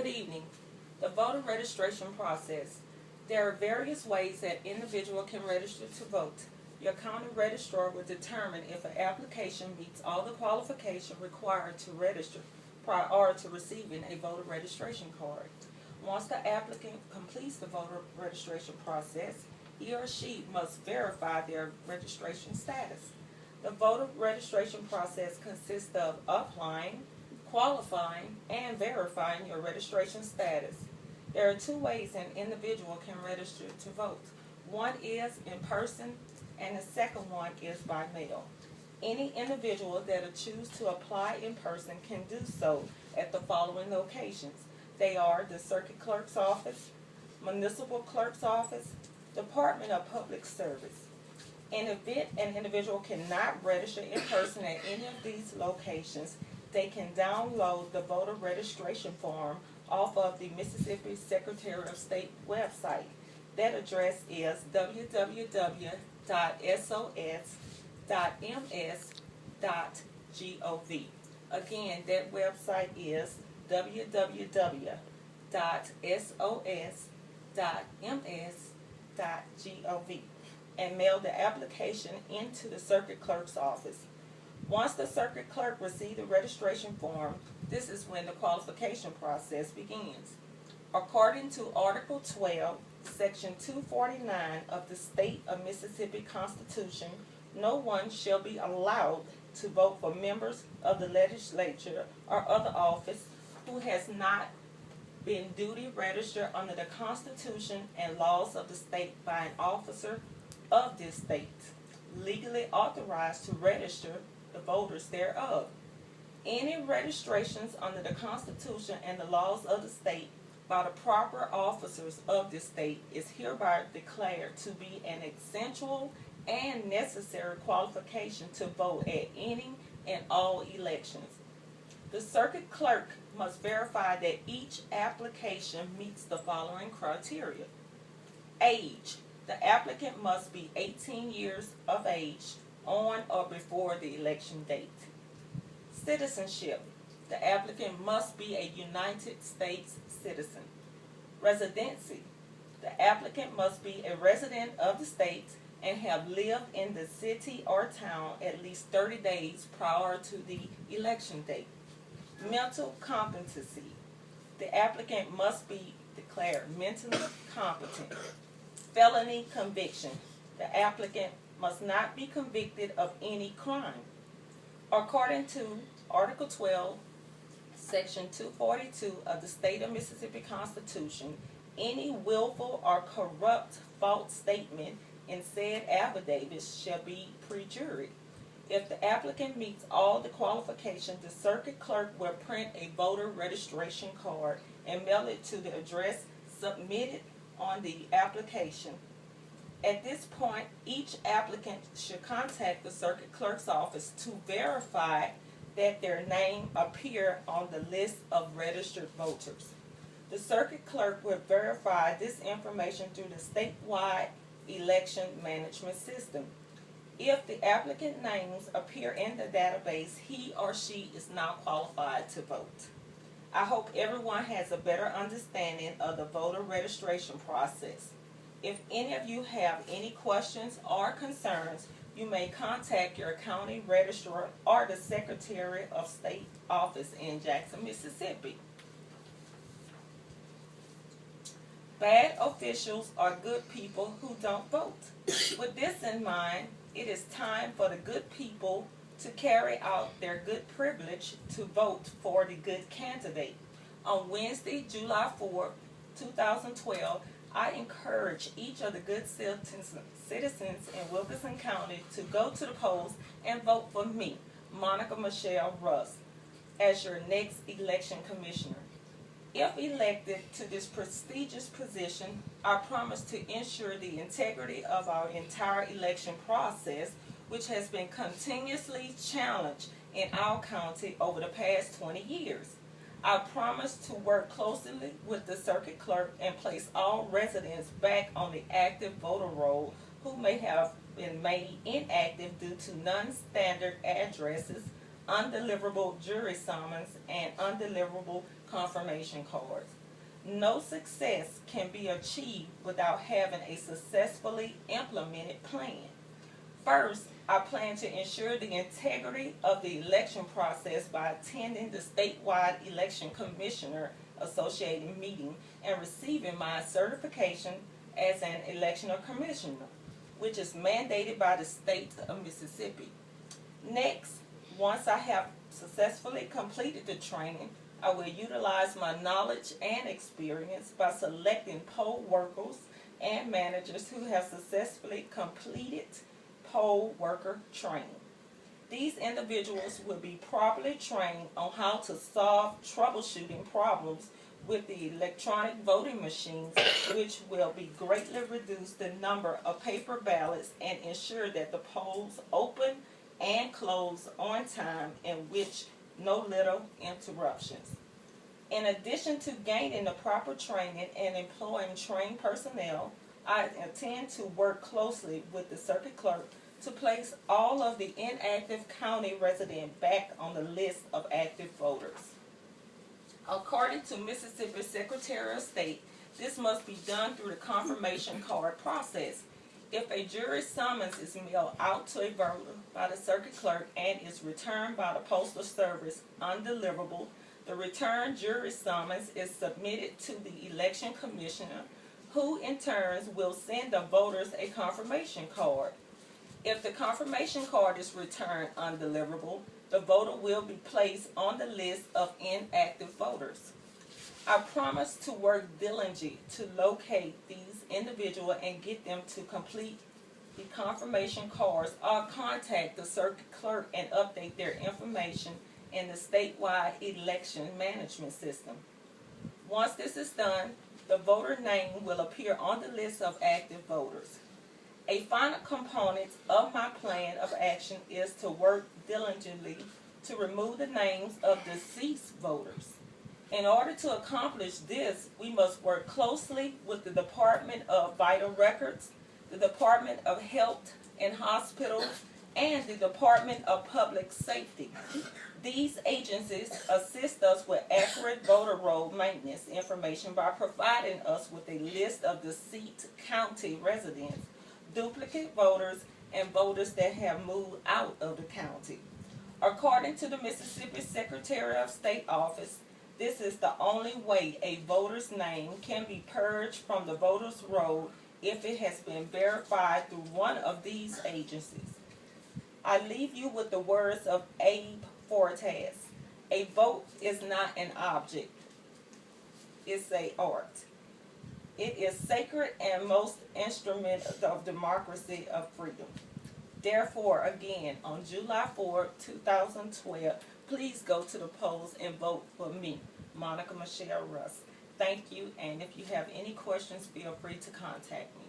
Good evening. The voter registration process. There are various ways that individual can register to vote. Your county registrar will determine if an application meets all the qualifications required to register prior to receiving a voter registration card. Once the applicant completes the voter registration process, he or she must verify their registration status. The voter registration process consists of applying, qualifying, and verifying your registration status. There are two ways an individual can register to vote. One is in person, and the second one is by mail. Any individual that will choose to apply in person can do so at the following locations. They are the Circuit Clerk's Office, Municipal Clerk's Office, Department of Public Service. In the event an individual cannot register in person at any of these locations, they can download the voter registration form off of the Mississippi Secretary of State website. That address is www.sos.ms.gov. Again, that website is www.sos.ms.gov, and mail the application into the Circuit Clerk's office. Once the Circuit Clerk receives the registration form, this is when the qualification process begins. According to Article 12, Section 249 of the State of Mississippi Constitution, no one shall be allowed to vote for members of the legislature or other office who has not been duly registered under the Constitution and laws of the state by an officer of this state, legally authorized to register the voters thereof. Any registrations under the Constitution and the laws of the state by the proper officers of this state is hereby declared to be an essential and necessary qualification to vote at any and all elections. The Circuit Clerk must verify that each application meets the following criteria. Age. The applicant must be 18 years of age on or before the election date. Citizenship. The applicant must be a United States citizen. Residency. The applicant must be a resident of the state and have lived in the city or town at least 30 days prior to the election date. Mental competency. The applicant must be declared mentally competent. Felony conviction. The applicant must not be convicted of any crime. According to Article 12, Section 242 of the State of Mississippi Constitution, any willful or corrupt false statement in said affidavit shall be perjury. If the applicant meets all the qualifications, the Circuit Clerk will print a voter registration card and mail it to the address submitted on the application. At this point, each applicant should contact the Circuit Clerk's office to verify that their name appear on the list of registered voters. The Circuit Clerk will verify this information through the statewide election management system. If the applicant names appear in the database, he or she is now qualified to vote. I hope everyone has a better understanding of the voter registration process. If any of you have any questions or concerns, you may contact your county registrar or the Secretary of State office in Jackson, Mississippi. Bad officials are good people who don't vote. With this in mind, it is time for the good people to carry out their good privilege to vote for the good candidate. On Wednesday, July 4, 2012, I encourage each of the good citizens in Wilkinson County to go to the polls and vote for me, Monica Michelle Russ, as your next election commissioner. If elected to this prestigious position, I promise to ensure the integrity of our entire election process, which has been continuously challenged in our county over the past 20 years. I promise to work closely with the Circuit Clerk and place all residents back on the active voter roll who may have been made inactive due to non-standard addresses, undeliverable jury summons, and undeliverable confirmation cards. No success can be achieved without having a successfully implemented plan. First, I plan to ensure the integrity of the election process by attending the statewide election commissioner associated meeting and receiving my certification as an election commissioner, which is mandated by the state of Mississippi. Next, once I have successfully completed the training, I will utilize my knowledge and experience by selecting poll workers and managers who have successfully completed poll worker training. These individuals will be properly trained on how to solve troubleshooting problems with the electronic voting machines, which will be greatly reduce the number of paper ballots and ensure that the polls open and close on time and with no little interruptions. In addition to gaining the proper training and employing trained personnel, I intend to work closely with the circuit clerk to place all of the inactive county residents back on the list of active voters. According to Mississippi Secretary of State, this must be done through the confirmation card process. If a jury summons is mailed out to a voter by the circuit clerk and is returned by the Postal Service undeliverable, the returned jury summons is submitted to the election commissioner, who in turn will send the voters a confirmation card. If the confirmation card is returned undeliverable, the voter will be placed on the list of inactive voters. I promise to work diligently to locate these individuals and get them to complete the confirmation cards or contact the circuit clerk and update their information in the statewide election management system. Once this is done, the voter name will appear on the list of active voters. A final component of my plan of action is to work diligently to remove the names of deceased voters. In order to accomplish this, we must work closely with the Department of Vital Records, the Department of Health and Hospitals, and the Department of Public Safety. These agencies assist us with accurate voter roll maintenance information by providing us with a list of deceased county residents, duplicate voters, and voters that have moved out of the county. According to the Mississippi Secretary of State office, this is the only way a voter's name can be purged from the voter's roll if it has been verified through one of these agencies. I leave you with the words of Abe Fortas. A vote is not an object, it's an art. It is sacred and most instrument of democracy of freedom. Therefore, again, on July 4, 2012, please go to the polls and vote for me, Monica Michelle Russ. Thank you, and if you have any questions, feel free to contact me.